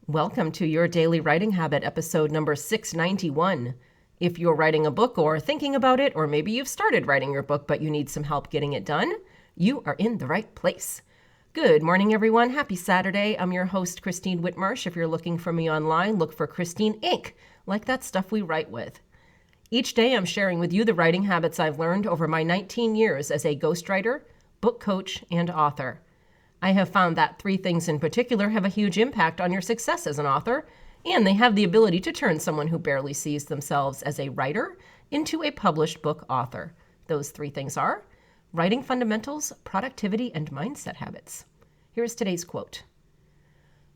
Welcome to your Daily Writing Habit, episode number 691. If you're writing a book or thinking about it, or maybe you've started writing your book but you need some help getting it done, you are in the right place. Good morning, everyone. Happy Saturday. I'm your host, Christine Whitmarsh. If you're looking for me online, look for Christine Inc., like that stuff we write with. Each day, I'm sharing with you the writing habits I've learned over my 19 years as a ghostwriter, book coach, and author. I have found that three things in particular have a huge impact on your success as an author, and they have the ability to turn someone who barely sees themselves as a writer into a published book author. Those three things are writing fundamentals, productivity, and mindset habits. Here's today's quote.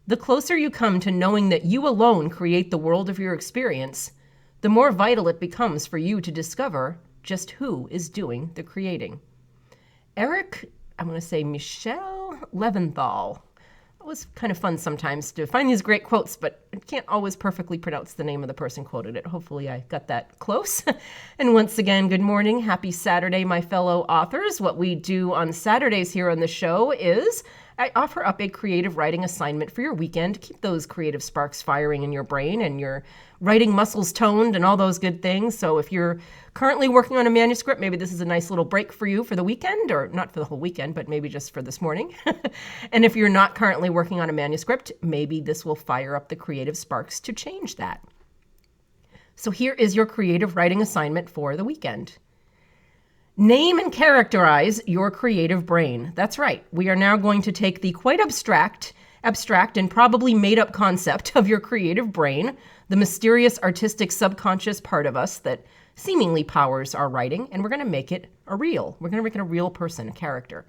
The closer you come to knowing that you alone create the world of your experience, the more vital it becomes for you to discover just who is doing the creating. Micha'el Leventhal. It was kind of fun sometimes to find these great quotes, but I can't always perfectly pronounce the name of the person quoted it. Hopefully I got that close. And once again, good morning. Happy Saturday, my fellow authors. What we do on Saturdays here on the show is I offer up a creative writing assignment for your weekend to keep those creative sparks firing in your brain and your writing muscles toned and all those good things. So if you're currently working on a manuscript, maybe this is a nice little break for you for the weekend, or not for the whole weekend, but maybe just for this morning. And if you're not currently working on a manuscript, maybe this will fire up the creative sparks to change that. So here is your creative writing assignment for the weekend. Name and characterize your creative brain. That's right. We are now going to take the quite abstract and probably made-up concept of your creative brain, the mysterious artistic subconscious part of us that seemingly powers our writing, and we're going to make it a real. We're going to make it a real person, a character.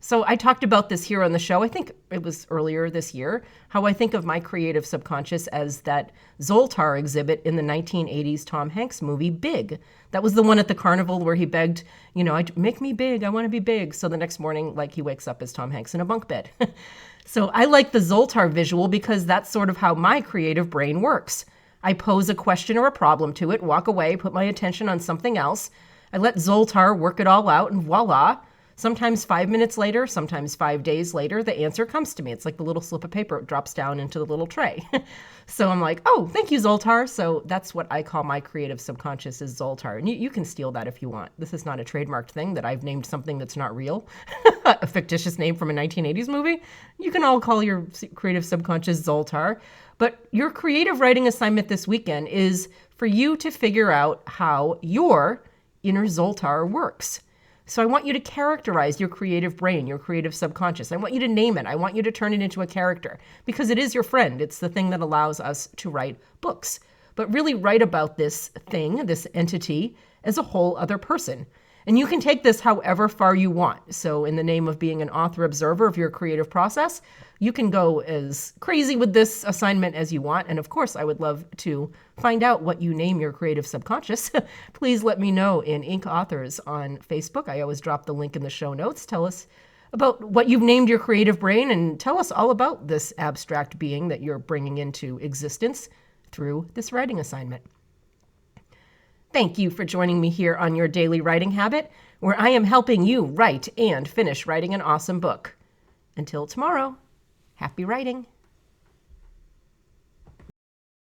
So I talked about this here on the show, I think it was earlier this year, how I think of my creative subconscious as that Zoltar exhibit in the 1980s Tom Hanks movie, Big. That was the one at the carnival where he begged, make me big, I want to be big. So the next morning, he wakes up as Tom Hanks in a bunk bed. So I like the Zoltar visual because that's sort of how my creative brain works. I pose a question or a problem to it, walk away, put my attention on something else. I let Zoltar work it all out, and voila. Sometimes 5 minutes later, sometimes 5 days later, the answer comes to me. It's like the little slip of paper. It drops down into the little tray. So I'm like, oh, thank you, Zoltar. So that's what I call my creative subconscious is Zoltar. And you can steal that if you want. This is not a trademarked thing that I've named something that's not real. A fictitious name from a 1980s movie. You can all call your creative subconscious Zoltar. But your creative writing assignment this weekend is for you to figure out how your inner Zoltar works. So I want you to characterize your creative brain, your creative subconscious. I want you to name it. I want you to turn it into a character because it is your friend. It's the thing that allows us to write books. But really write about this thing, this entity, as a whole other person. And you can take this however far you want. So in the name of being an author observer of your creative process, you can go as crazy with this assignment as you want. And of course, I would love to find out what you name your creative subconscious. Please let me know in Inc. Authors on Facebook. I always drop the link in the show notes. Tell us about what you've named your creative brain and tell us all about this abstract being that you're bringing into existence through this writing assignment. Thank you for joining me here on your Daily Writing Habit, where I am helping you write and finish writing an awesome book. Until tomorrow, happy writing.